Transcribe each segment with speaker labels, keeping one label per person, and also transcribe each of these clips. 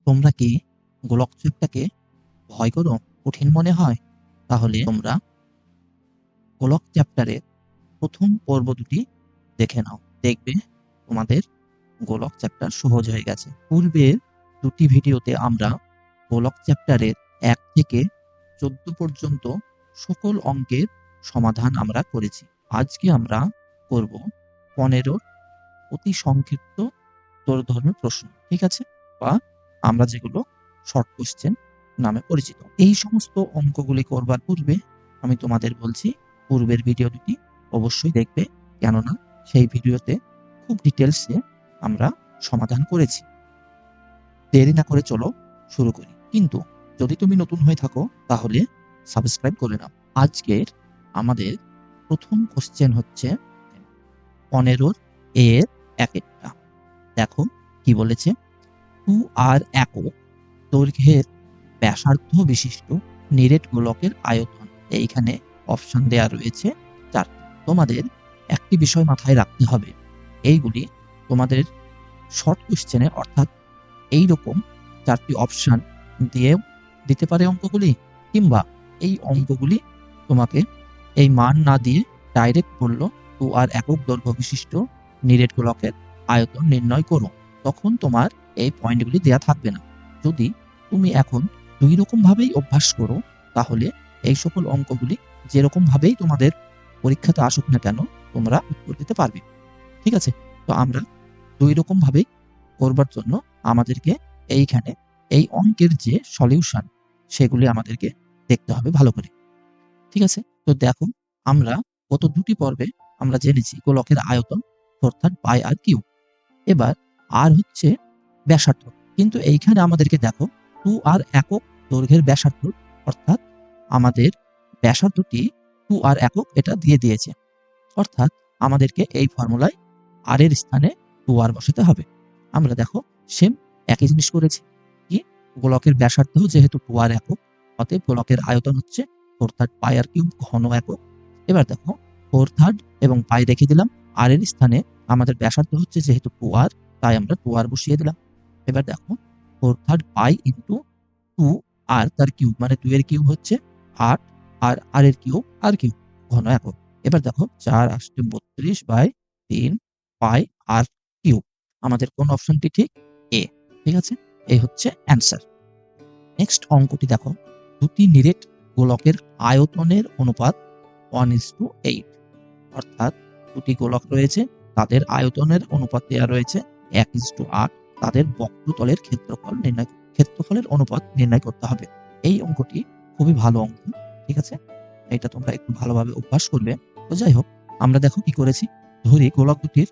Speaker 1: তোমরা কি গোলক চ্যাপ্টারকে ভয় করো, কঠিন মনে হয়? তাহলে তোমরা গোলক চ্যাপ্টারের প্রথম পর্ব দুটি দেখে নাও, দেখবে তোমাদের গোলক চ্যাপ্টার সহজ হয়ে গেছে। পূর্বের দুটি ভিডিওতে আমরা গোলক চ্যাপ্টারের 1 থেকে 14 পর্যন্ত সকল অঙ্কের সমাধান আমরা করেছি। আজকে আমরা করব 15 অতি সংক্ষিপ্ত ধরনের প্রশ্ন, ঠিক আছে? বা আমরা যেগুলো শর্ট কোশ্চেন নামে পরিচিত। এই সমস্ত অঙ্কগুলি করবার পূর্বে আমি তোমাদের বলছি পূর্বের ভিডিও দুটি অবশ্যই দেখবে, কেননা সেই ভিডিওতে খুব ডিটেলসে আমরা সমাধান করেছি। দেরি না করে চলো শুরু করি। কিন্তু যদি তুমি নতুন হয়ে থাকো তাহলে সাবস্ক্রাইব করে নাও। আজকের আমাদের প্রথম কোশ্চেন হচ্ছে 15 এর একেকটা। দেখো কি বলেছে, 2r একক দৈর্ঘ্যের ব্যাসার্ধ বিশিষ্ট নিরেট গোলকের আয়তন। এইখানে অপশন দেয়া রয়েছে 4। তোমাদের একটি বিষয় মাথায় রাখতে হবে, এইগুলি তোমাদের শর্ট কোশ্চেনে অর্থাৎ এইরকম 4টি অপশন দিয়েও দিতে পারে অঙ্কগুলি, কিংবা এই অঙ্কগুলি তোমাকে এই মান না দিয়ে ডাইরেক্ট বলল 2r একক দৈর্ঘ্য বিশিষ্ট নিরেট গোলকের আয়তন নির্ণয় করো, তখন তোমার এই পয়েন্টগুলি দেয়া থাকবে না। যদি তুমি এখন দুই রকম ভাবেই অভ্যাস করো, তাহলে এই সকল অঙ্কগুলি যেরকম ভাবেই তোমাদের পরীক্ষাতে আসুক না কেন তোমরা উত্তর দিতে পারবে, ঠিক আছে? তো আমরা দুই রকম ভাবেই করবার জন্য আমাদেরকে এইখানে এই অঙ্কের যে সলিউশন সেগুলি আমাদেরকে দেখতে হবে ভালো করে, ঠিক আছে? তো দেখো, আমরা গত দুটি পর্বে আমরা জেনেছি গোলকের আয়তন অর্থাৎ পাই আর কিউব। এবার আর হচ্ছে ব্যাসার্ধ, কিন্তু এইখানে আমাদেরকে দেখো 2r একক দৈর্ঘ্যের ব্যাসার্ধ, অর্থাৎ আমাদের ব্যাসার্ধটি 2r একক এটা দিয়ে দিয়েছে, অর্থাৎ আমাদেরকে এই ফর্মুলায় আর এর স্থানে 2r বসাতে হবে। আমরা দেখো সেম একই জিনিস করেছি, কি গোলকের ব্যাসার্ধ যেহেতু 2r একক, অতএব গোলকের আয়তন হচ্ছে 4/3 পাই আর কিউব ঘন একক। এবার দেখো 4/3 এবং পাই রেখে দিলাম, আর এর স্থানে আমাদের ব্যাসার্ধ হচ্ছে যেহেতু 2r, তাই আমরা 2r বসিয়ে দিলাম। এবার দেখো 4/3 পাই ইন্টু 2r তার কিউব, মানে 2 এর কিউব হচ্ছে 8, আর আর এর কিউব আর কিউব ঘন একক। এবার দেখো 4 8 32 বাই 3 পাই আর কিউব। আমাদের কোন অপশনটি ঠিক? এ, ঠিক আছে? এই হচ্ছে অ্যান্সার। নেক্সট অঙ্কটি দেখো, দুটি নিরেট গোলকের আয়তনের অনুপাত 1:8, অর্থাৎ দুটি গোলক রয়েছে, তাদের আয়তনের অনুপাত দেওয়া রয়েছে 1:8, তাদের বক্রতলের ক্ষেত্রফলের অনুপাত নির্ণয় করতে হবে। এই অঙ্কটি খুবই ভালো অঙ্ক, ঠিক আছে? এটা তোমরা একটু ভালোভাবে অভ্যাস করবে। তো যাই হোক, আমরা দেখো কি করেছি, ধরি গোলক দুটির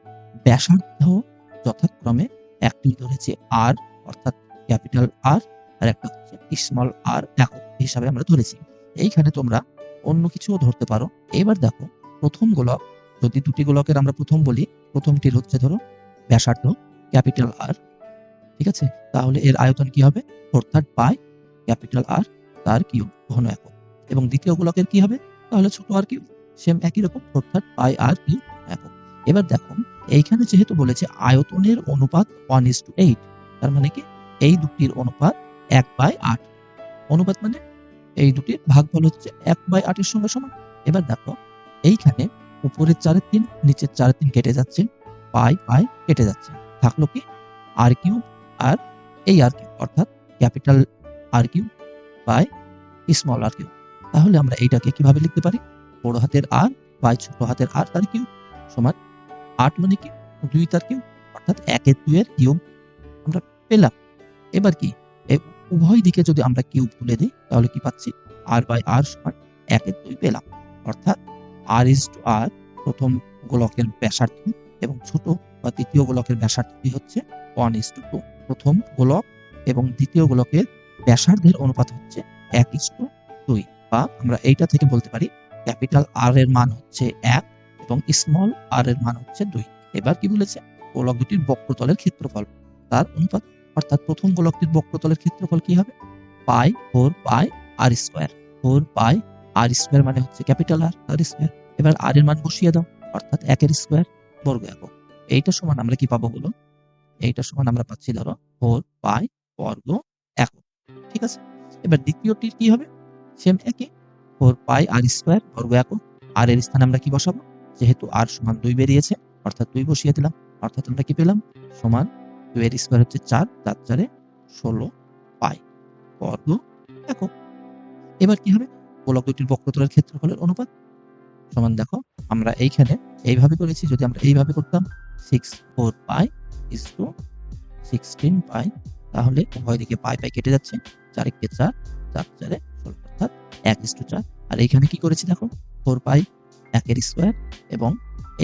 Speaker 1: ব্যাসার্ধ যথাক্রমে একটি ধরেছি আর, অর্থাৎ ক্যাপিটাল আর, আর একটা হচ্ছে স্মল আর একক হিসাবে আমরা ধরেছি। এইখানে তোমরা অন্য কিছুও ধরতে পারো। এবার দেখো প্রথম গোলক, যদি দুটি গোলকের আমরা প্রথম বলি, প্রথমটির হচ্ছে ধরো ব্যাসার্ধ ক্যাপিটাল আর, ঠিক আছে? তাহলে এর আয়তন কি হবে? 4/3 পাই ক্যাপিটাল আর তার কিউব ঘন একক। এবং দ্বিতীয় গোলকের কি হবে? তাহলে ছোট আর কিউব, সেম একই রকম 4/3 পাই আর কিউব একক। এবার দেখো এইখানে যেহেতু বলেছে আয়তনের অনুপাত 1:8, তার মানে কি এই দুটির অনুপাত 1/8। অনুপাত মানে এই দুটির ভাগফল হচ্ছে 1/8 এর সঙ্গে সমান। এবার দেখো এইখানে উপরের 4/3 নিচের 4/3 কেটে যাচ্ছে, পাই পাই কেটে যাচ্ছে, থাকলো কি আর কিউব আর এই আর কিউব, অর্থাৎ capital R cube by small r cube. তাহলে আমরা এইটাকে কিভাবে লিখতে পারি? বড় হাতের আর বাই ছোট হাতের আর তার কিউব সমান 8, মানে কি 2 তার কিউব, অর্থাৎ 1/2 এর কিউব আমরা পেলাম। এবার কি উভয় দিকে যদি আমরা কিউব তুলে দিই তাহলে কি পাচ্ছি? আর বাই আর সমান 1/2 পেলাম, অর্থাৎ r/r প্রথম গোলকের ব্যাসার্ধ এবং ছোট বা দ্বিতীয় গোলকের ব্যাসার্ধটি হচ্ছে 1:2। প্রথম গোলক এবং দ্বিতীয় গোলকের ব্যাসার্ধের অনুপাত হচ্ছে 1:2, বা আমরা এইটা থেকে বলতে পারি ক্যাপিটাল আর এর মান হচ্ছে 1 এবং স্মল আর এর মান হচ্ছে 2। এবার কি বলেছে? গোলক দুটির বক্রতলের ক্ষেত্রফল তার অনুপাত, অর্থাৎ প্রথম গোলকটির বক্রতলের ক্ষেত্রফল কি হবে? পাই 4 pi r square. 4 pi r square মানে হচ্ছে ক্যাপিটাল আর তার স্কয়ার। এবার আর এর মান বসিয়ে দাও, অর্থাৎ 1 এর স্কয়ার বর্গ একক। এইটা সমান আমরা কি পাবো বলো? এইটা সমান আমরা পাচ্ছি ধরো 4 পাই বর্গ আছে? এবার দ্বিতীয়টির কি হবে? সেম একই 4 পাই আর স্কয়ার বর্গ একক। আর এর স্থানে আমরা কি বসাবো? যেহেতু আর সমান 2 বেরিয়েছে অর্থাৎ 2 বসিয়ে দিলাম। অর্থাৎ আমরা কি পেলাম? সমান 2 এর স্কয়ার হচ্ছে 4, 4 4 এ 16 পাই বর্গ একক। এবার কি হবে? গোলক দুটির বক্রতলের ক্ষেত্রফলের অনুপাত সমান দেখো আমরা এইখানে এইভাবে করেছি, যদি আমরা এইভাবে করতাম 6 4 পাই is to 16 পাই, তাহলে উভয় দিকে পাই পাই কেটে যাচ্ছে, 4 একে 4, 4 4 এ 16 অর্থাৎ 1:4। আর এইখানে কি করেছি দেখো 4 পাই 1 এর স্কয়ার এবং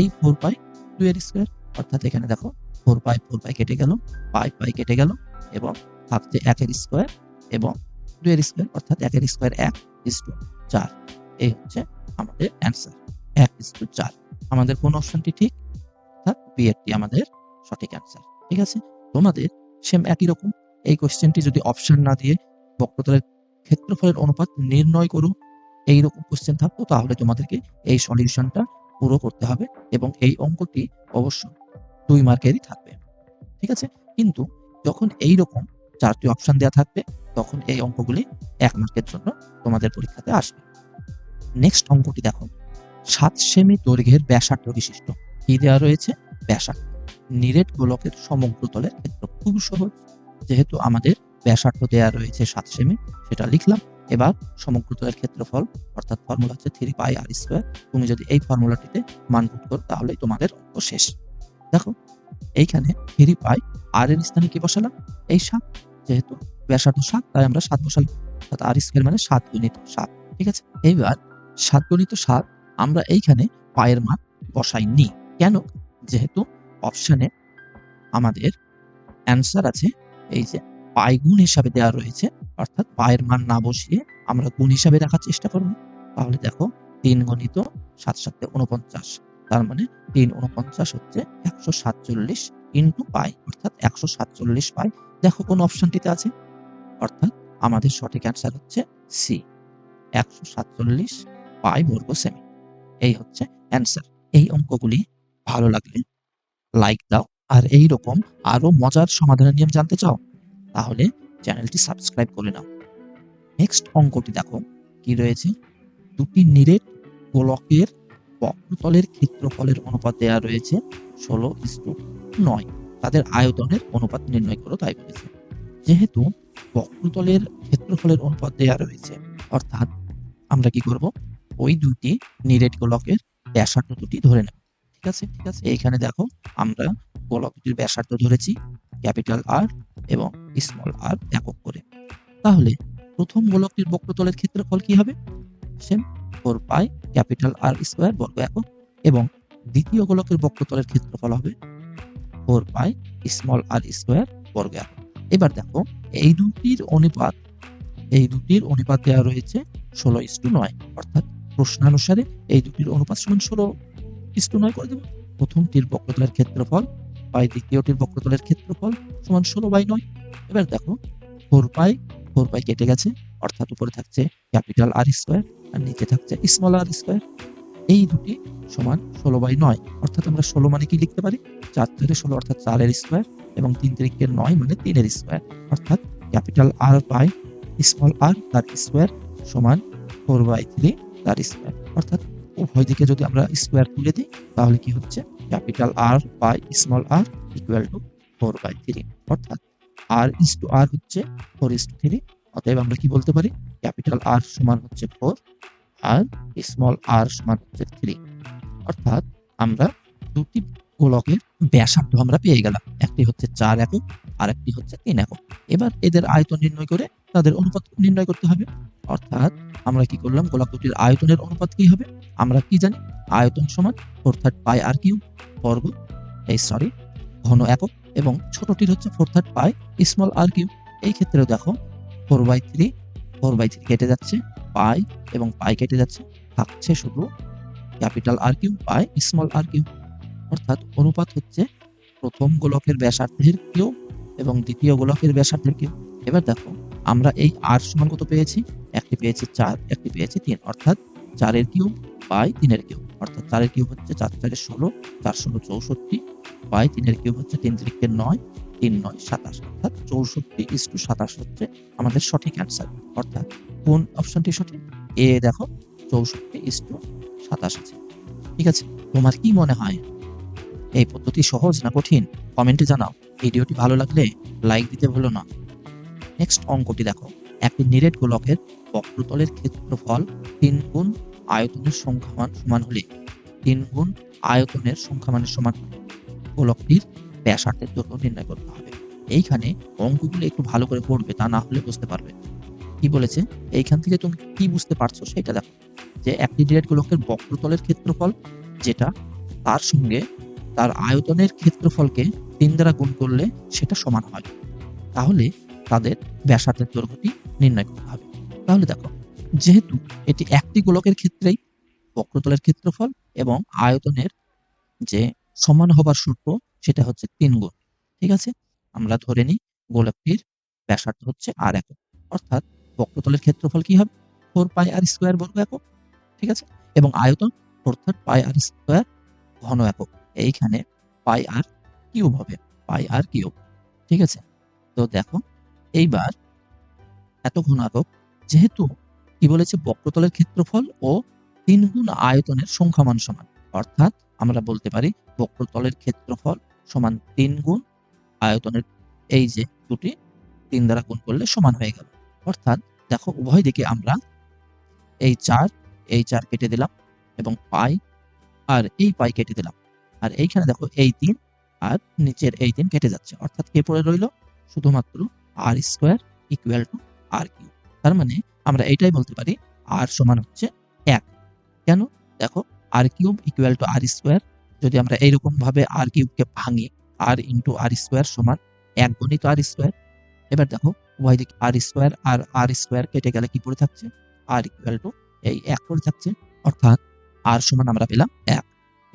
Speaker 1: এই 4 পাই 2 এর স্কয়ার, অর্থাৎ এখানে দেখো 4 পাই কেটে গেল, পাই পাই কেটে গেল এবং থাকছে 1 এর স্কয়ার এবং 2 এর স্কয়ার, অর্থাৎ 1 এর স্কয়ার 1 is to 4। এই হচ্ছে আমাদের অ্যান্সার 1:4। আমাদের কোন অপশনটি ঠিক? অর্থাৎ বি এরটি আমাদের সঠিক অ্যান্সার। ঠিক আছে? তোমাদের সেম একই রকম এই কোশ্চেনটি যদি অপশন না দিয়ে বক্রতলের ক্ষেত্রফলের অনুপাত নির্ণয় করো এইরকম কোশ্চেন থাকতো, তাহলে তোমাদেরকে এই সলিউশনটা পুরো করতে হবে এবং এই অঙ্কটি অবশ্য 2 মার্কেরই থাকবে। ঠিক আছে? কিন্তু যখন এইরকম 4টি অপশন দেয়া থাকবে তখন এই অঙ্কগুলি 1 মার্কের জন্য তোমাদের পরীক্ষাতে আসবে। নেক্সট অঙ্কটি দেখো 7 সেমি দৈর্ঘ্যের ব্যাসার্ধ বিশিষ্ট কি দেওয়া রয়েছে? ব্যাসার্ধ নিরেট গোলকের সমগ্র তলের ক্ষেত্র। খুব সহজ, যেহেতু আমাদের ব্যাসার্ধ দেওয়া রয়েছে 7 সেমি, সেটা লিখলাম। এবার সমগ্র তলের ক্ষেত্রফল অর্থাৎ ফর্মুলা হচ্ছে 3 পাই আর স্কয়ার। তুমি যদি এই ফর্মুলাটিতে মান পুট করো তাহলেই তোমাদের অঙ্ক শেষ। দেখো এইখানে 3 পাই আর এর স্থানে কি বসালাম? এই 7, যেহেতু ব্যাসার্ধ 7 তাই আমরা 7 বসালাম, অর্থাৎ আর স্কয়ার মানে 7 গুণিত 7। ঠিক আছে? এইবার 7 গুণিত 7 আমরা এইখানে পায়ের মান বসাইনি। কেন? যেহেতু অপশনে আমাদের অ্যান্সার আছে এই যে পাই গুণ হিসাবে দেওয়া রয়েছে, অর্থাৎ পায়ের মান না বসিয়ে আমরা গুণ হিসাবে রাখার চেষ্টা করব। তাহলে দেখো 3 গুণিত 7 7 49, তার মানে 3 49 হচ্ছে 147 ইনটু পাই, অর্থাৎ 147 পাই। দেখো কোন অপশনটিতে আছে, অর্থাৎ আমাদের সঠিক অ্যান্সার হচ্ছে সি 147 পাই বর্গ সেমি। এই হচ্ছে অ্যান্সার। এই অঙ্কগুলি ভালো লাগলে লাইক দাও, আর এই রকম আরো মজার সমাধানের নিয়ম জানতে চাও তাহলে চ্যানেলটি সাবস্ক্রাইব করে নাও। নেক্সট অঙ্কটি দেখো কি রয়েছে, দুটি নিরেট গোলকের বক্রতলের ক্ষেত্রফলের অনুপাত দেওয়া রয়েছে 16:9। তাদের আয়তনের অনুপাত নির্ণয় করো তাই বলেছে। যেহেতু বক্রতলের ক্ষেত্রফলের অনুপাত দেওয়া রয়েছে, অর্থাৎ আমরা কি করব, ওই দুটি নিরেট গোলকের ব্যাসার্ধ দুটি ধরে নেব। ঠিক আছে? ঠিক আছে, এইখানে দেখো আমরা গোলক দুটির ব্যাসার্ধ ধরেছি ক্যাপিটাল আর এবং স্মল আর একক করে। তাহলে প্রথম গোলকটির বক্রতলের ক্ষেত্রফল কি হবে? Same 4 pi capital R square বর্গ একক, এবং দ্বিতীয় গোলকের বক্রতলের ক্ষেত্রফল হবে 4 পাই স্মল আর স্কয়ার বর্গ একক। এবার দেখো এই দুটির অনুপাত দেওয়া রয়েছে 16:9, অর্থাৎ প্রশ্নানুসারে এই দুটির অনুপাত সমান 16:9 করে দেব। প্রথমটির বক্রতলের ক্ষেত্রফল বাই দ্বিতীয়টির বক্রতলের ক্ষেত্রফল সমান 16/9। এবার দেখো 4 পাই কেটে গেছে, অর্থাৎ উপরে থাকছে ক্যাপিটাল আর স্কয়ার আর নিচে থাকছে স্মল আর স্কয়ার। এই দুটি সমান 16/9, অর্থাৎ আমরা 16 মানে কি লিখতে পারি? 4 4 16, অর্থাৎ 4 এর স্কয়ার, এবং 3 3 9 মানে 3 এর স্কয়ার, অর্থাৎ ক্যাপিটাল আর বাই স্মল আর তার স্কয়ার সমান 4/3 তার স্কয়ার। অর্থাৎ উভয় দিকে যদি আমরা স্কয়ার তুলে দিই তাহলে কি হচ্ছে, capital R by small r equal to 4/3, অর্থাৎ আর ইস টু আর হচ্ছে 4:3। অতএব আমরা কি বলতে পারি, ক্যাপিটাল আর সমান হচ্ছে 4 আর স্মল আর সমান হচ্ছে 3। অর্থাৎ আমরা দুটি গোলকের ব্যাসার্ধ আমরা পেয়ে গেলাম, একটি হচ্ছে 4 একক আর একটি হচ্ছে 3 একক। এবার এদের আয়তন নির্ণয় করে তাদের অনুপাত নির্ণয় করতে হবে। অর্থাৎ আমরা কি করলাম, গোলক দুটির আয়তনের অনুপাত কি হবে? আমরা কি জানি, আয়তন সমান 4/3 পাই আর কিউব বর্গ ঘন একক, এবং ছোটটির হচ্ছে 4/3 পাই স্মল আর কিউব। এই ক্ষেত্রেও দেখো 4/3 কেটে যাচ্ছে, পাই এবং পাই কেটে যাচ্ছে, থাকছে শুধু capital R cube by small r cube. অর্থাৎ অনুপাত হচ্ছে প্রথম গোলকের ব্যাসার্ধের কিউব এবং দ্বিতীয় গোলকের ব্যাসার্ধের কিউব। এবার দেখো আমরা এই আর সমান কত পেয়েছি, একটি পেয়েছি 4, একটি পেয়েছি 3, অর্থাৎ 4 এর কিউব বাই 3 এর কিউব, অর্থাৎ 4 এর কিউব হচ্ছে 4 4 16, 4 16 64, পাই 3 এর কিউব হচ্ছে 3 3 9, 3 9 27, অর্থাৎ 64:27 হচ্ছে আমাদের সঠিক অ্যান্সার। অর্থাৎ কোন অপশনটি সঠিক? এ দেখো 64:27 আছে। ঠিক আছে, তোমার কি মনে হয় এই পদ্ধতি সহজ না কঠিন? কমেন্টে জানাও। ভিডিওটি ভালো লাগলে লাইক দিতে ভুলো না। নেক্সট অঙ্কটি দেখো, একটি নিরেট গোলকের বক্রতলের ক্ষেত্রফল 3 গুণ আয়তনের সংখ্যামান সমান হলে 3 গুণ আয়তনের সংখ্যামানের সমান গোলকটির ব্যাসার্ধের দৈর্ঘ্য নির্ণয় করতে হবে। এইখানে অঙ্কগুলো একটু ভালো করে পড়বে, তা না হলে বুঝতে পারবে কি বলেছে। এইখান থেকে তুমি কি বুঝতে পারছো সেটা দেখো, যে একটি নিরেট গোলকের বক্রতলের ক্ষেত্রফল যেটা, তার সঙ্গে তার আয়তনের ক্ষেত্রফলকে 3 দ্বারা গুণ করলে সেটা সমান হয়। তাহলে তাদের ব্যাসার্ধের দৈর্ঘ্যটি নির্ণয় করতে হবে। তাহলে দেখো, যেহেতু এটি একটি গোলকের ক্ষেত্রেই বক্রতলের ক্ষেত্রফল এবং আয়তনের যে সমান হবার সূত্র সেটা হচ্ছে 3 গুণ। ঠিক আছে, আমরা ধরে নিই গোলকটির ব্যাসার্ধ হচ্ছে r একক, অর্থাৎ বক্রতলের ক্ষেত্রফল কি হবে 4πr² বর্গ একক। ঠিক আছে, এবং আয়তন অর্থাৎ πr² ঘন একক। এইখানে πr³ হবে, πr³। ঠিক আছে, তো দেখো এইবার এত ঘন একক, যেহেতু কি বলেছে বক্রতলের ক্ষেত্রফল ও 3 গুণ আয়তনের সংখ্যামান সমান, অর্থাৎ আমরা বলতে পারি বক্রতলের ক্ষেত্রফল সমান 3 গুণ আয়তনের এই যে দুটি 3 দ্বারা গুণ করলে সমান হয়ে গেল। অর্থাৎ দেখো উভয় দিকে আমরা এই 4 কেটে দিলাম এবং পাই আর এই পাই কেটে দিলাম, আর এইখানে দেখো এই 3 আর নিচের এই 3 কেটে যাচ্ছে, অর্থাৎ কে পড়ে রইল শুধুমাত্র r² ইকুয়াল টু r³। তার মানে আমরা এইটাই বলতে পারি r সমান হচ্ছে 1। কেন? দেখো r³ ইকুয়াল টু r², যদি আমরা এইরকম ভাবে r³ কে ভাঙি, r ইনটু r² সমান 1 গণিত r²। এবার দেখো উভয় দিকে r² আর r² কেটে গেলে কি পড়ে থাকছে, r ইকুয়াল টু এই 1 পড়ে থাকছে, অর্থাৎ r সমান আমরা পেলাম 1।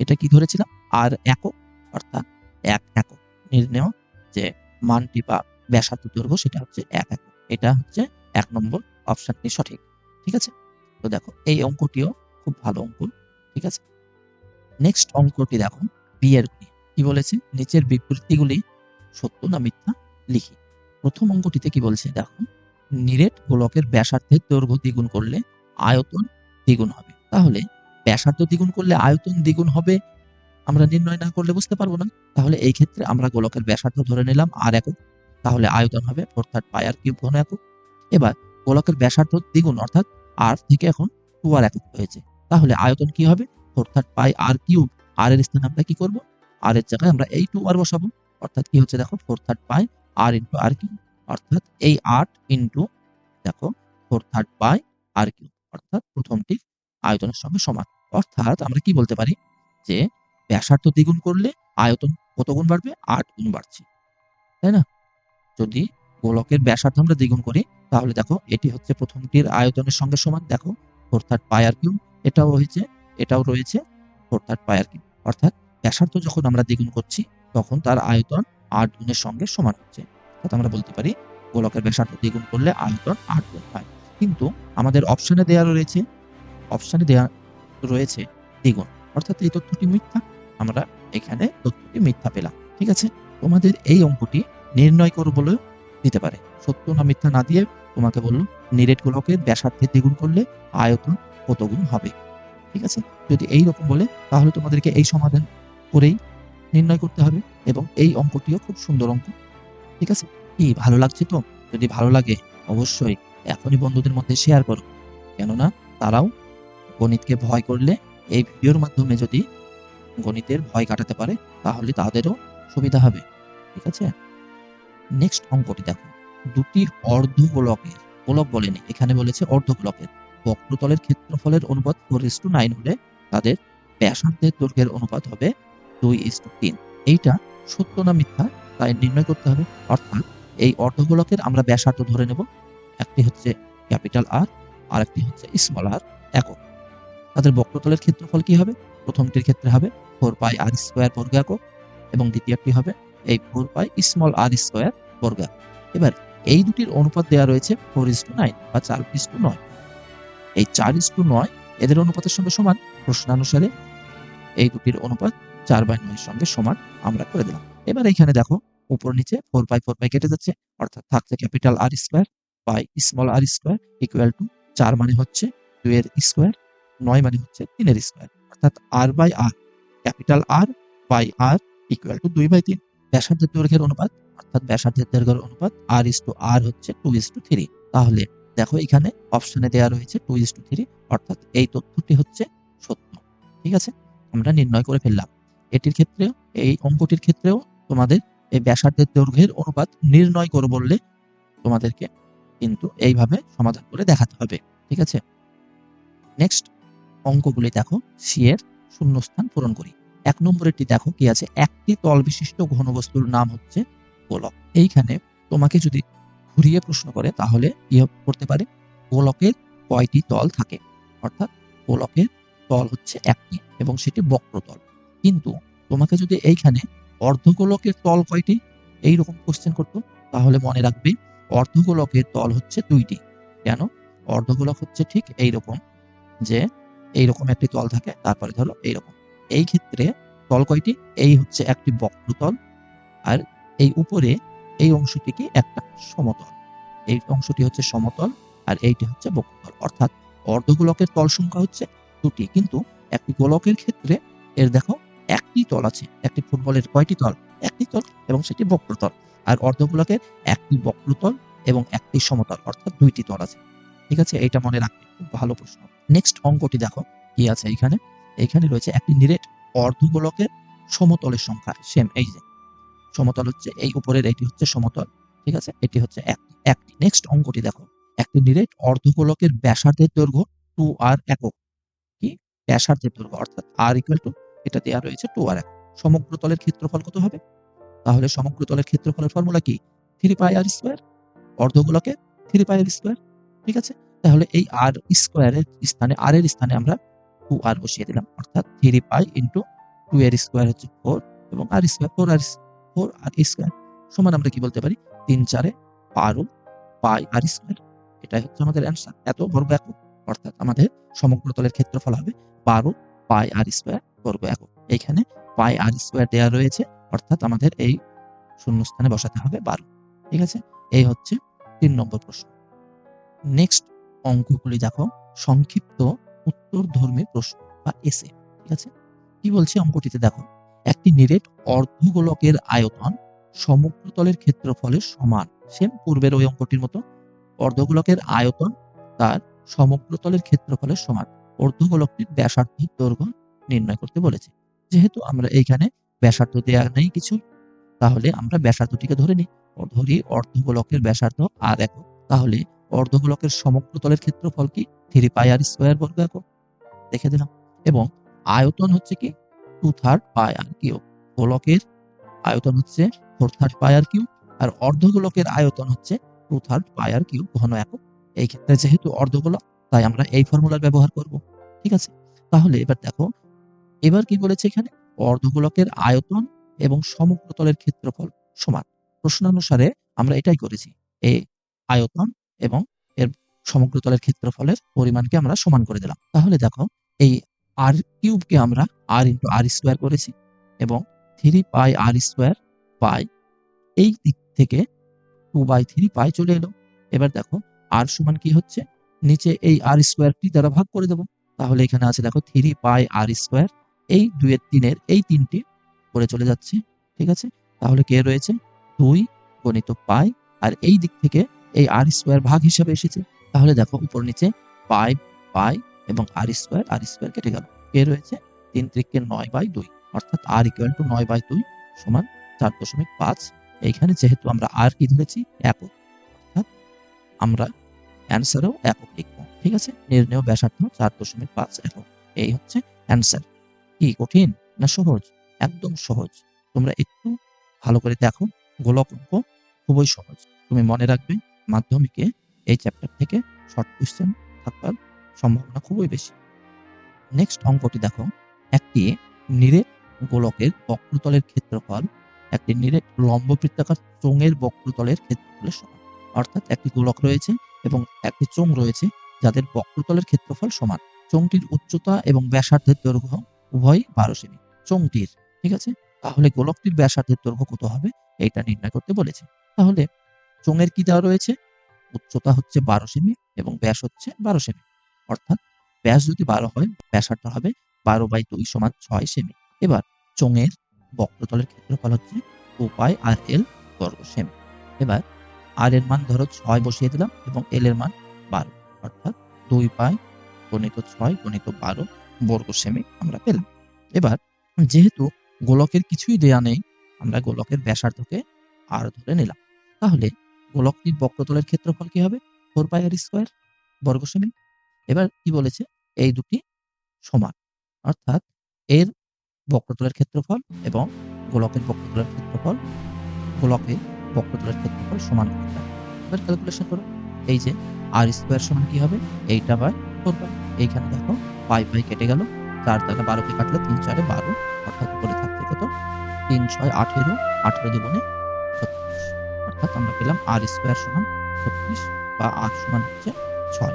Speaker 1: এটা কি ধরেছিলাম r একক, অর্থাৎ 1 একক নির্ণেয় যে মানটি বা ব্যাসার্ধ দৈর্ঘ্য সেটা হচ্ছে 1 একক। এটা হচ্ছে 1 নম্বর অপশনটি সঠিক। ঠিক আছে, তো দেখো এই অঙ্কটিও খুব ভালো অঙ্ক। ঠিক আছে, নেক্সট অঙ্কটি দেখো, বি এর কি বলেছে, নিচের বিবৃতিগুলি সত্য না মিথ্যা লিখি। প্রথম অঙ্কটিতে কি বলছে দেখো, নিরেট গোলকের ব্যাসার্ধের দৈর্ঘ্য দ্বিগুণ করলে আয়তন দ্বিগুণ হবে। তাহলে ব্যাসার্ধ দ্বিগুণ করলে আয়তন দ্বিগুণ হবে আমরা নির্ণয় না করলে বুঝতে পারবো না। তাহলে এই ক্ষেত্রে আমরা গোলকের ব্যাসার্ধ ধরে নিলাম r একক, তাহলে আয়তন হবে অর্থাৎ πr³ ঘন একক। এবার গোলকের ব্যাসার্ধ দ্বিগুণ অর্থাৎ r থেকে এখন 2r একক হয়েছে, তাহলে আয়তন কি হবে অর্থাৎ πr³। r এর স্থানে আমরা কি করব, r এর জায়গায় আমরা এই 2r বসাবো, অর্থাৎ কি হচ্ছে দেখো 4/πr ইনটু r³, অর্থাৎ এই 8 ইনটু দেখো 4/πr³, অর্থাৎ প্রথমটি আয়তনের সঙ্গে সমান। অর্থাৎ আমরা কি বলতে পারি যে ব্যাসার্ধ দ্বিগুণ করলে আয়তন কত গুণ বাড়বে, 8 গুণ বাড়ছে, তাই না? যদি গোলকের ব্যাসার্ধ আমরা দ্বিগুণ করি তাহলে দেখো এটি হচ্ছে প্রথমটির আয়তনের সঙ্গে সমান, দেখো 4/πr³, এটাও হয়েছে, এটাও রয়েছে 4/πr³, অর্থাৎ ব্যাসার্ধ যখন আমরা দ্বিগুণ করছি তখন তার আয়তন 8 গুণের সঙ্গে সমান হচ্ছে। অর্থাৎ আমরা বলতে পারি গোলকের ব্যাসার্ধ দ্বিগুণ করলে আয়তন 8 গুণ হয়। কিন্তু আমাদের অপশনে দেয়া রয়েছে দ্বিগুণ, অর্থাৎ এই তথ্যটি মিথ্যা, আমরা এখানে তথ্যটি মিথ্যা পেলাম। ঠিক আছে, তোমাদের এই অঙ্কটি নির্ণয় করো বলে দিতে পারে, সত্য না মিথ্যা না দিয়ে তোমাকে বললো নিরেট গোলকের ব্যাসার্ধের দ্বিগুণ করলে আয়তন কত গুণ হবে। ঠিক আছে, যদি এই রকম বলে তাহলে তোমাদেরকে এই সমাধান করেই নির্ণয় করতে হবে, এবং এই অঙ্কটিও খুব সুন্দর অঙ্ক। ঠিক আছে, কি ভালো লাগছে তো? যদি ভালো লাগে অবশ্যই এখনই বন্ধুদের মধ্যে শেয়ার করো, কেননা তারাও গণিতকে ভয় করলে এই ভিডিওর মাধ্যমে যদি গণিতের ভয় কাটাতে পারে তাহলে তাদেরও সুবিধা হবে। ঠিক আছে, নেক্সট অঙ্কটি দেখো, দুটি অর্ধগোলকের, গোলক বলেনি এখানে, বলেছে অর্ধগোলকের বক্রতলের ক্ষেত্রফলের অনুপাত 4:9 হলে তাদের ব্যাসার্ধের দৈর্ঘ্যের অনুপাত হবে 2:3। এইটা সত্য না মিথ্যা তাই নির্ণয় করতে হবে। অর্থাৎ এই অর্ধগোলকের আমরা ব্যাসার্ধ ধরে নেব, একটি হচ্ছে ক্যাপিটাল R আর একটি হচ্ছে স্মল r একক। তাদের বক্রতলের ক্ষেত্রফল কি হবে, প্রথমটির ক্ষেত্রে হবে 4πr² বর্গ একক এবং দ্বিতীয়টি হবে এই 4π স্মল r² বর্গ একক। এবার এই দুটির অনুপাত দেওয়া রয়েছে 4:9 বা 4:9। এই 4:9 এদের অনুপাতের সঙ্গে সমান, প্রশ্নানুসারে এই দুটির অনুপাত 4/9 সঙ্গে সমান আমরা করে দিলাম। এবার এখানে দেখো উপর নিচে 4/4 কেটে যাচ্ছে, অর্থাৎ থাকছে capital R square by small r square equal to 4 মানে হচ্ছে 2 এর স্কোয়ার, 9 মানে হচ্ছে 3 এর স্কোয়ার, অর্থাৎ R by R, capital R by R equal to 2/3। ব্যাসার্ধের দৈর্ঘ্যের অনুপাত, অর্থাৎ ব্যাসার্ধের দৈর্ঘ্যের অনুপাত r হচ্ছে 2:3। তাহলে দেখো এখানে অপশনে দেওয়া রয়েছে 2:3, অর্থাৎ এই তথ্যটি হচ্ছে সত্য। ঠিক আছে, আমরা নির্ণয় করে ফেললাম। এটির ক্ষেত্রেও, এই অঙ্কটির ক্ষেত্রেও তোমাদের এই ব্যাসার্ধের দৈর্ঘ্যের অনুপাত নির্ণয় করে বললে তোমাদেরকে কিন্তু এইভাবে সমাধান করে দেখাতে হবে। ঠিক আছে, নেক্সট অঙ্কগুলি দেখো, সি এর শূন্যস্থান পূরণ করি। 1 নম্বরেরটি দেখো কি আছে, একটি তল বিশিষ্ট ঘনবস্তুর নাম হচ্ছে গোলক। এইখানে তোমাকে যদি ঘুরিয়ে প্রশ্ন করে তাহলে কি করতে পারে, গোলকের কয়টি তল থাকে, অর্থাৎ গোলকের তল হচ্ছে একটি এবং সেটি বক্রতল। কিন্তু তোমাকে যদি এইখানে অর্ধগোলকের তল কয়টি এইরকম কোশ্চেন করতো, তাহলে মনে রাখবে অর্ধগোলকের তল হচ্ছে 2টি। কেন? অর্ধগোলক হচ্ছে ঠিক এইরকম, যে এইরকম একটি তল থাকে, তারপরে ধরো এইরকম। এই ক্ষেত্রে তল কয়টি? এই হচ্ছে একটি বক্রতল, আর এই উপরে এই অংশটি কি একটা সমতল। এই অংশটি হচ্ছে সমতল আর এইটি হচ্ছে বক্রতল, অর্থাৎ অর্ধগোলকের তল সংখ্যা হচ্ছে 2টি, কিন্তু একটি গোলকের ক্ষেত্রে এর দেখো একটি তল আছে। একটি ফুটবলের কয়টি তল? একটি তল, এবং সেটি বক্রতল। আর অর্ধগোলকের একটি বক্রতল এবং একটি সমতল, অর্থাৎ 2টি তল আছে। ঠিক আছে, এইটা মনে রাখবে, খুব ভালো প্রশ্ন। নেক্সট অঙ্কটি দেখো কি আছে এইখানে। এইখানে রয়েছে একটি নিরেট অর্ধগোলকের সমতলের সংখ্যা, সেম এই যে সমতল হচ্ছে এই উপরের, এটি হচ্ছে সমতল। ঠিক আছে, এটি হচ্ছে একটি। নেক্সট অঙ্কটি দেখো, একটি নিরেট অর্ধগোলকের ব্যাসার্ধের দৈর্ঘ্য 2r একক। কি? ব্যাসার্ধের দৈর্ঘ্য, অর্থাৎ r ইকুয়াল টু, এটা দেওয়া রয়েছে 2r একক। সমগ্র তলের ক্ষেত্রফল কত হবে? তাহলে সমগ্র তলের ক্ষেত্রফলের ফর্মুলা কি? 3πr square. অর্ধগোলকে 3πr square. ঠিক আছে, তাহলে এই r স্কোয়ারের স্থানে, r এর স্থানে আমরা 2r বসিয়ে দিলাম, অর্থাৎ 3π ইন্টু 2 এর স্কোয়ার হচ্ছে 4 এবং r স্কোয়ার 4r স্কোয়ার সমান আমরা কি বলতে পারি, 3 4 12 পাই আর স্কোয়ার। এটাই হচ্ছে আমাদের অ্যান্সার, এত বর্গ একক। অর্থাৎ আমাদের সমগ্র তলের ক্ষেত্রফল হবে 12 পাই আর স্কোয়ার বর্গ একক। এইখানে পাই আর স্কোয়ার দেওয়া রয়েছে, অর্থাৎ আমাদের এই শূন্যস্থানে বসাতে হবে 12। ঠিক আছে, এই হচ্ছে 3 নম্বর প্রশ্ন। নেক্সট অঙ্কগুলি দেখো, সংক্ষিপ্ত উত্তরধর্মী প্রশ্ন বা এসে। ঠিক আছে, কি বলছে অঙ্কটিতে দেখো, একটি নিরেট অর্ধগোলকের আয়তন সমগ্রতলের ক্ষেত্রফলের সমান। সেম পূর্বের ওই অঙ্কটির মতো, অর্ধগোলকের আয়তন তার সমগ্রতলের ক্ষেত্রফলের সমান। অর্ধগোলকটির ব্যাসার্ধের দৈর্ঘ্য নির্ণয় করতে বলেছে। যেহেতু আমরা এইখানে ব্যাসার্ধ দেওয়া নেই কিছু, তাহলে আমরা ব্যাসার্ধটিকে ধরে নিই। ধরি অর্ধগোলকের ব্যাসার্ধ আর একক, তাহলে অর্ধগোলকের সমগ্রতলের ক্ষেত্রফল কি? 3πr স্কোয়ার বর্গ একক। দেখে দিলাম। এবং আয়তন হচ্ছে কি? 2/3 পাই আর কিউব। গোলকের আয়তন হচ্ছে 4/3 পাই আর কিউব, আর অর্ধগোলকের আয়তন হচ্ছে 2/3 পাই আর কিউব ঘন একক। এই ক্ষেত্রে যেহেতু অর্ধগোলক, তাই আমরা এই ফর্মুলার ব্যবহার করব। ঠিক আছে, তাহলে এবার দেখো, এবার কি বলেছে এখানে, অর্ধগোলকের আয়তন এবং সমগ্রতলের ক্ষেত্রফল সমান। প্রশ্নানুসারে আমরা এটাই করেছি, এই আয়তন এবং এর সমগ্রতলের ক্ষেত্রফলের পরিমাণকে আমরা সমান করে দিলাম। তাহলে দেখো, এই আর কিউবকে আমরা আর ইন্টু আর স্কোয়ার করেছি, এবং 3π আর স্কোয়ার বাই, এই দিক থেকে 2/3 পাই চলে এলো। এবার দেখো আর সমান কি হচ্ছে, নিচে এই আর স্কোয়ারটি দ্বারা ভাগ করে দেবো। তাহলে এখানে আছে দেখো 3π আর স্কোয়ার, এই 2 এর 3 এর এই 3টি করে চলে যাচ্ছে। ঠিক আছে, তাহলে কে রয়েছে 2 গণিত পাই, আর এই দিক থেকে এই আর স্কোয়ার ভাগ হিসাবে এসেছে। তাহলে দেখো উপর নিচে পাই পাই এবং আর স্কোয়ার কেটে গেল। কে রয়েছে 3 × 9/2, অর্থাৎ আর ইকুয়াল টু 9/2 সমান 4.5। এইখানে যেহেতু আমরা আর কি ধরেছি, একক, অর্থাৎ আমরা অ্যান্সারেও একক লিখবো। ঠিক আছে, নির্ণেয় ব্যাসার্ধ 4.5 একক। এই হচ্ছে অ্যান্সার। কি কঠিন না সহজ? একদম সহজ। তোমরা একটু ভালো করে দেখো, গোলক অঙ্ক খুবই সহজ। তুমি মনে রাখবে, মাধ্যমিকে এই চ্যাপ্টার থেকে শর্ট কোশ্চেন থাকার সম্ভাবনা খুবই বেশি। নেক্সট অঙ্কটি দেখো, একটি নিরেট গোলকের বক্রতলের ক্ষেত্রফল একটি নিরেট লম্ববৃত্তাকার চোঙের বক্রতলের ক্ষেত্রফলের সমান। অর্থাৎ একটি গোলক রয়েছে এবং একটি চোঙ রয়েছে, যাদের বক্রতলের ক্ষেত্রফল সমান। চোঙটির উচ্চতা এবং ব্যাসার্ধের দৈর্ঘ্য উভয় 12 সেমি। চোঙটির, ঠিক ঠিক আছে? তাহলে গোলকটির ব্যাসার্ধের দৈর্ঘ্য কত হবে এইটা নির্ণয় করতে বলেছে। তাহলে চোঙের কি দেওয়া রয়েছে? উচ্চতা হচ্ছে 12 সেমি এবং ব্যাস হচ্ছে 12 সেমি। অর্থাৎ ব্যাস যদি 12 হয়, ব্যাসার্ধ হবে 12/2 সমান 6 সেমি। এবার চোঙের বক্রতলের ক্ষেত্রফল হচ্ছে 2 পাই আর এল বর্গ সেমি। এবার আর এর মান ধরো 6 বসিয়ে দিলাম এবং এল এর মান 12, অর্থাৎ 2 পাই গণিত 6 গণিত 12 বর্গ সেমি আমরা পেলাম। এবার যেহেতু গোলকের কিছুই দেয়া নেই, আমরা গোলকের ব্যাসার্ধকে আর ধরে নিলাম। তাহলে গোলকটির বক্রতলের ক্ষেত্রফল কি হবে? 4 পাই আর স্কয়ার বর্গ সেমি। এবার কি বলেছে? এই দুটি সমান। অর্থাৎ এর বক্রতলের ক্ষেত্রফল এবং গোলকের বক্রতলের ক্ষেত্রফল, গোলকের বক্রতলের ক্ষেত্রফল সমান করতে হবে। এবার ক্যালকুলেশন করো। এই যে আর স্কয়ার সমান কি হবে? এইটা বাই 4 পাই। এইখানে দেখো পাই কেটে গেল। 4 দ্বারা 12 কে কাটলে 3 4 এ 12, অর্থাৎ উপরে থাকছে কত? 3 6 18, 18 দুগুণে 36, অর্থাৎ আমরা পেলাম আর স্কয়ার সমান 36 বা আর সমান হচ্ছে 6।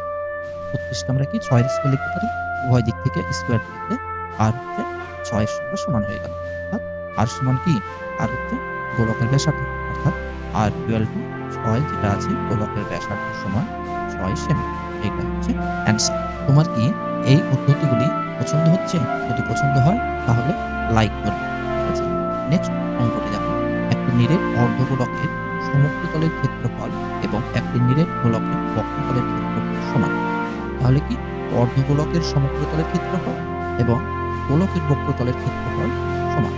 Speaker 1: 36 কে আমরা কি 6 এর স্কয়ার লিখতে পারি? উভয় দিক থেকে স্কয়ার করলে আর হচ্ছে 6 এর সঙ্গে সমান হয়ে গেল। অর্থাৎ আর সমান কি? আর হচ্ছে গোলকের ব্যাসার্ধ, অর্থাৎ আর ইকুয়াল টু 6 যেটা আছে গোলকের ব্যাসার্ধ সমান 6 সেমি। এইটা হচ্ছে অ্যান্সার। তোমার কি এই পদ্ধতিগুলি পছন্দ হচ্ছে? যদি পছন্দ হয় তাহলে লাইক করবে। ঠিক আছে? নেক্সট অঙ্কটি দেখো। একটি নিরেট অর্ধগোলকের সমগ্রতলের ক্ষেত্রফল এবং একটি নিরেট গোলকের বক্রতলের ক্ষেত্রফল সমান। তাহলে কি অর্ধগোলকের সমগ্রতলের ক্ষেত্রফল এবং গোলকের বক্রতলের ক্ষেত্রফল সমান।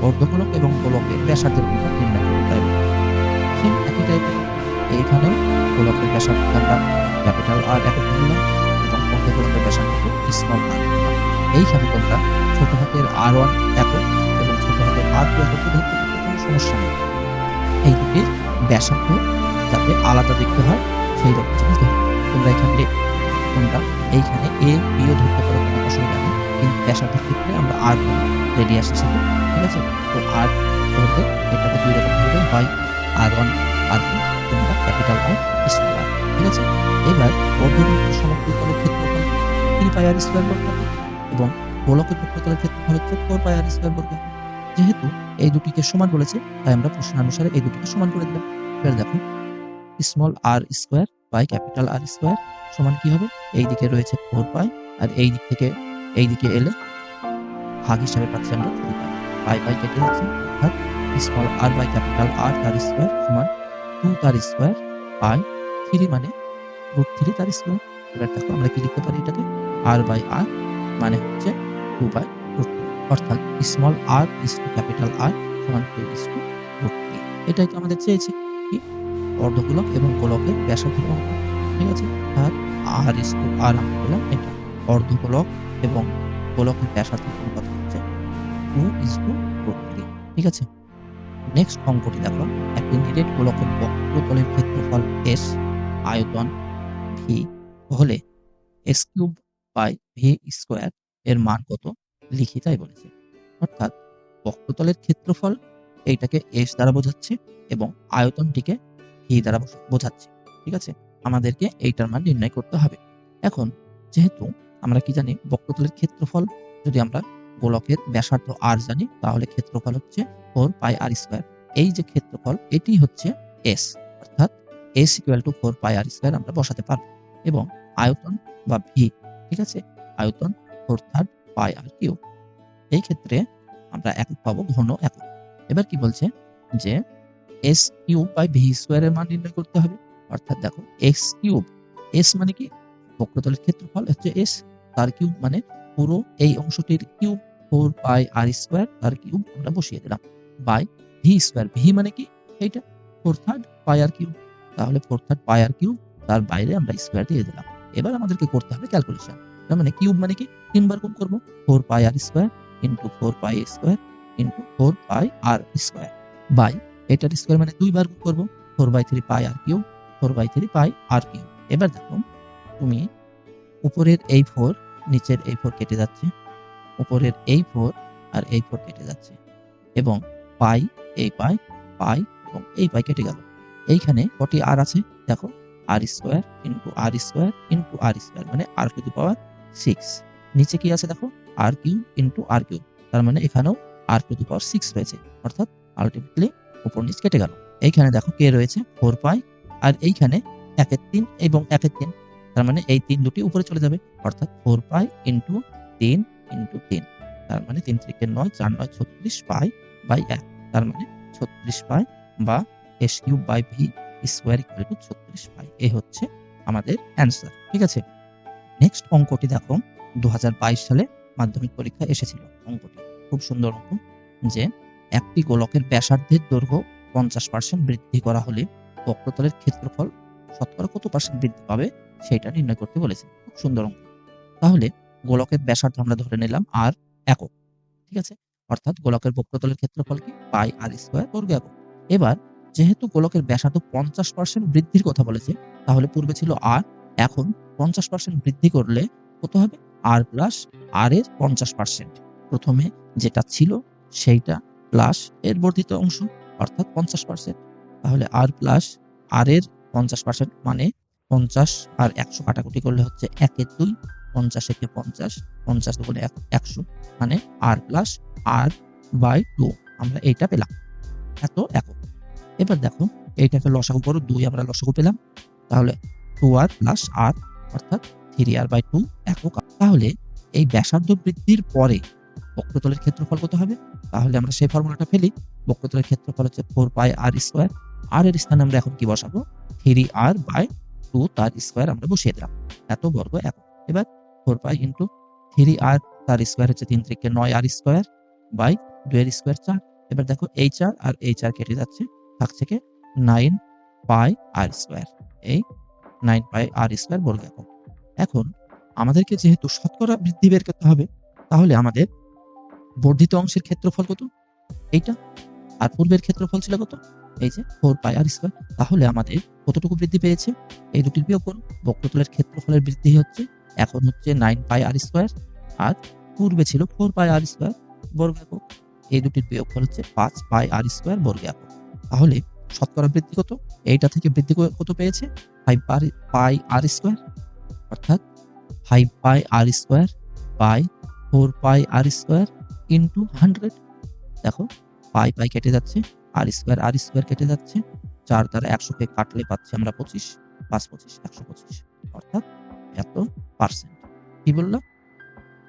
Speaker 1: অর্ধগোলক এবং গোলকের ব্যাসার্ধের অনুপাত নির্ণয় করতে হবে। সেম একই টাইপের এইখানেও গোলকের ব্যাসার্ধকে আমরা ক্যাপিটাল আর একক ধরলাম এবং অর্ধগোলকের ব্যাসার্ধকে স্মল আর ধরলাম। এইখানে তোমরা ছোট হাতের R1 একক এবং ছোট হাতের R2 এককে ধরতে পারলে কোনো সমস্যা নেই। এই দুটির ব্যাসার্ধ যাতে আলাদা দেখতে হয় সেই রকম জিনিস ধরবে। তোমরা এখানে এইখানে এ বিও ধরতে পারো, কোনো অসুবিধা নেই। কিন্তু ব্যাসার্ধের ক্ষেত্রে আমরা আর রেডিয়াস হিসেবে, ঠিক আছে? তো আর ধরলে এটাকে দুই রকম ধরবে, হয় R1 R2 কিংবা ক্যাপিটাল আর স্কয়ার। ঠিক আছে? এবার অর্ধগোলকের সমগ্রতলের ক্ষেত্রফল 3 পাই আর স্কয়ার বর্গ হবে এবং গোলকের বক্রতলের ক্ষেত্রফল হচ্ছে 4 পাই আর স্কয়ার বর্গ হবে। যেহেতু এই দুটিকে সমান বলেছে তাই আমরা প্রশ্নানুসারে এই দুটিকে সমান করে দিলাম। এবার দেখো small r square by capital R square সমান কি হবে? এই দিকে রয়েছে 4 পাই আর এই দিক থেকে এই দিকে এলে ভাগ হিসাবে পাচ্ছি আমরা 3 পাই। পাই কেটে যাচ্ছে, অর্থাৎ small r by capital R তার স্কয়ার সমান 2 তার স্কয়ার বাই 3 মানে √3 তার স্কয়ার। এবার দেখো আমরা কি লিখতে পারি এটাকে? আর বাই আর মানে হচ্ছে 2 বাই √3, অর্থাৎ small r is to capital R সমান 2 ইজ টু √3। এটাই তো আমাদের চেয়েছে, কি? অর্ধগোলক এবং গোলকের ব্যাসার্ধের অনুপাত। ঠিক আছে? আর আর ইজ টু আর আমরা পেলাম এটা। অর্ধগোলক এবং গোলকের ব্যাসার্ধের অনুপাত হচ্ছে 2 ইজ টু √3। ঠিক আছে? নেক্সট অঙ্কটি দেখো। একটি নিরেট গোলকের বক্রতলের ক্ষেত্রফল S, আয়তন V হলে S³ বাই V স্কয়ার এর মান কত লিখি তাই বলেছে। অর্থাৎ বক্রতলের ক্ষেত্রফল এইটাকে S দ্বারা বোঝাচ্ছে এবং আয়তনটিকে V দ্বারা বোঝাচ্ছে। ঠিক আছে? আমাদেরকে এইটার মান নির্ণয় করতে হবে। এখন যেহেতু আমরা কি জানি, বক্রতলের ক্ষেত্রফল যদি আমরা গোলকের ব্যাসার্ধ R জানি তাহলে ক্ষেত্রফল হচ্ছে 4 পাই আর স্কয়ার। এই যে ক্ষেত্রফল এটি হচ্ছে S, অর্থাৎ S equal to 4 pi r square আমরা বসাতে পারবো এবং আয়তন বা V, ঠিক আছে? আয়তন 4/3 পাই আর কিউব। এই ক্ষেত্রে আমরা একক পাবো, ঘন একক। এবার কি বলছে যে S³ বাই V স্কয়ার এর মান নির্ণয় করতে হবে। অর্থাৎ দেখো x³ S মানে কি? বক্রতলের ক্ষেত্রফল হচ্ছে S, তার কিউব মানে পুরো এই অংশটির কিউব 4 পাই আর স্কয়ার তার কিউব আমরা বসিয়ে দিলাম বাই V স্কয়ার। V মানে কি? এইটা 4/3 পাই আর কিউব। তাহলে 4/3 পাই আর কিউব, তার বাইরে আমরা স্কয়ার দিয়ে দিলাম। এবার আমাদেরকে করতে হবে ক্যালকুলেশন। তার মানে কিউব মানে কি? 3 বার গুণ করব। 4 pi r square into 4 pi square into 4 pi r square by এটার স্কয়ার মানে 2 বার গুণ করব। 4/3 পাই আর কিউব, 4/3 পাই আর কিউব। এবার দেখো তুমি উপরের এই 4 নিচের এই 4 কেটে যাচ্ছে, উপরের এই 4 আর এই 4 কেটে যাচ্ছে এবং পাই এই পাই এবং এই পাই কেটে গেল। এইখানে কটি আর আছে? দেখো আর স্কয়ার ইনটু আর স্কয়ার ইনটু আর স্কয়ার মানে r⁴ 6। নিচে কি আছে দেখো? r³ ইনটু r³, তার মানে এখানেও r⁴ হয়েছে, অর্থাৎ আলটিমেটলি উপর নিচ কেটে গেল। এইখানে দেখো কে রয়েছে 4 পাই, আর এইখানে 1 এর 3 এবং 1 এর 3, তার মানে এই 3 দুটি উপরে চলে যাবে, অর্থাৎ 4 পাই ইন্টু 3 ইন্টু 3, তার মানে 3 3 9, 4 9 36 পাই বাই 1, তার মানে 36 পাই বা s³/v² = 36 পাই। এই হচ্ছে আমাদের অ্যান্সার। ঠিক আছে, নেক্সট অঙ্কটি দেখো 2022 সালে মাধ্যমিক পরীক্ষায় এসেছিল। অঙ্কটি খুব সুন্দর অঙ্ক, যে একটি গোলকের ব্যাসার্ধের দৈর্ঘ্য 50% বৃদ্ধি করা হলে বক্রতলের ক্ষেত্রফল শতকরা কত % বৃদ্ধি পাবে সেটা নির্ণয় করতে বলেছে। খুব সুন্দর অঙ্ক। তাহলে গোলকের ব্যাসার্ধ আমরা ধরে নিলাম আর একক। ঠিক আছে, অর্থাৎ গোলকের বক্রতলের ক্ষেত্রফল কি পাই r² বর্গ একক। এবার যেহেতু গোলকের ব্যাসার্ধ 50% বৃদ্ধির কথা বলেছে, তাহলে পূর্বে ছিল r, এখন 50% বৃদ্ধি করলে কত হবে? r প্লাস r এর 50%। প্রথমে যেটা ছিল সেইটা প্লাস এর বর্ধিত অংশ, অর্থাৎ 50%। তাহলে r প্লাস r এর 50% মানে 50 আর 100 কাটাকুটি করলে হচ্ছে 1 এর 2, 50 একে 50, 50 দুগুণে 100, মানে r প্লাস r/2 আমরা এইটা পেলাম, এত একক। এবার দেখো এইটাকে লসাগু করো, 2 আমরা লসাগু পেলাম, তাহলে 2r প্লাস r, অর্থাৎ 3r/2 একক। তাহলে এই ব্যাসার্ধ বৃদ্ধির পরে বক্রতলের ক্ষেত্রফল কত হবে? তাহলে আমরা সেই ফর্মুলাটা ফেলি। বক্রতলের ক্ষেত্রফল হচ্ছে 4 পাই r², r এর স্থানে আমরা এখন কি বসাবো? 3r/2 তার স্কয়ার আমরা বসিয়ে দিলাম, এত বর্গ একক। এবার 4 পাই ইন্টু 3r তার স্কয়ার হচ্ছে 3 3 9r² বাই 2 এর স্কয়ার 4। এবার দেখো এই 4 আর এই 4 কেটে যাচ্ছে, থাকছে কি 9 পাই r², এই 9 পাই r² বর্গ একক। এখন আমাদেরকে যেহেতু শতকরা বৃদ্ধি বের করতে হবে, তাহলে আমাদের বর্ধিত অংশের ক্ষেত্রফল কত? এইটা। আর পূর্বের ক্ষেত্রফল ছিল কত? এই যে 4 পাই r²। তাহলে আমাদের কতটুকু বৃদ্ধি পেয়েছে? এই দুটির বিয়োগ করুন। বক্রতলের ক্ষেত্রফলের বৃদ্ধি হচ্ছে, এখন হচ্ছে 9 পাই r², আর পূর্বে ছিল 4 পাই r² বর্গ একক। এই দুটির বিয়োগফল হচ্ছে 5 পাই r² বর্গ একক। তাহলে শতকরা বৃদ্ধি কত? এইটা থেকে বৃদ্ধি কত পেয়েছে? 5 পাই r², অর্থাৎ 5 পাই r² by 4 pi r² into 100। দেখো পাই পাই কেটে যাচ্ছে, r² কেটে যাচ্ছে, 4 দ্বারা 100 কে কাটলে পাচ্ছি আমরা 25, 5 25 125, অর্থাৎ এত %। কি বললাম?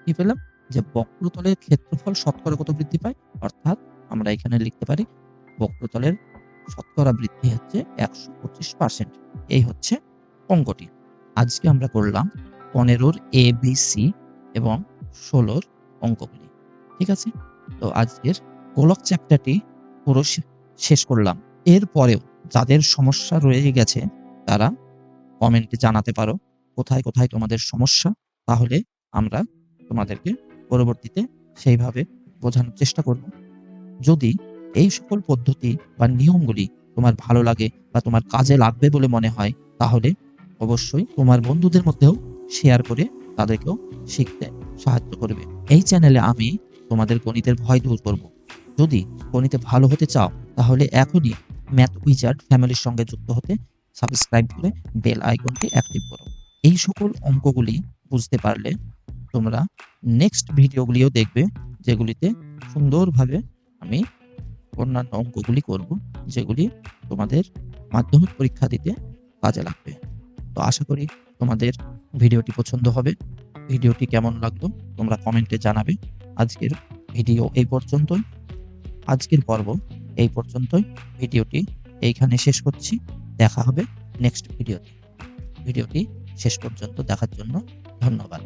Speaker 1: কি পেলাম? যে বক্রতলের ক্ষেত্রফল শতকরা কত বৃদ্ধি পায়, অর্থাৎ আমরা এখানে লিখতে পারি বক্রতলের শতকরা বৃদ্ধি হচ্ছে 125%। এই হচ্ছে অঙ্কটি। আজকে আমরা করলাম 15-র ABC এবং 16-র অঙ্কগুলি। ঠিক আছে, তো আজকের গোলক চ্যাপ্টারটি পুরো শেষ করলাম। এরপরেও যাদের সমস্যা রয়ে গেছে তারা কমেন্টে জানাতে পারো কোথায় কোথায় তোমাদের সমস্যা, তাহলে আমরা তোমাদেরকে পরবর্তীতে সেইভাবে বোঝানোর চেষ্টা করব। যদি এই সকল পদ্ধতি বা নিয়মগুলি তোমার ভালো লাগে বা তোমার কাজে লাগবে বলে মনে হয়, তাহলে অবশ্যই তোমার বন্ধুদের মধ্যেও শেয়ার করে তাদেরকেও শিখতে সাহায্য করবে। এই চ্যানেলে আমি তোমাদের গণিতের ভয় দূর করব। যদি গণিতে ভালো হতে চাও, তাহলে এখনই ম্যাথ উইজার্ড ফ্যামিলির সঙ্গে যুক্ত হতে সাবস্ক্রাইব করে বেল আইকনটি অ্যাক্টিভ করো। এই সকল অঙ্কগুলি বুঝতে পারলে তোমরা নেক্সট ভিডিওগুলিও দেখবে, যেগুলিতে সুন্দরভাবে আমি অন্যান্য অঙ্কগুলি করব, যেগুলি তোমাদের মাধ্যমিক পরীক্ষা দিতে কাজে লাগবে। তো আশা করি তোমাদের ভিডিওটি পছন্দ হবে। ভিডিওটি কেমন লাগলো তোমরা কমেন্টে জানাবে। আজকের ভিডিও এই পর্যন্তই, আজকের পর্ব এই পর্যন্তই। ভিডিওটি এইখানে শেষ করছি। দেখা হবে নেক্সট ভিডিওতে। ভিডিওটি শেষ পর্যন্ত দেখার জন্য ধন্যবাদ।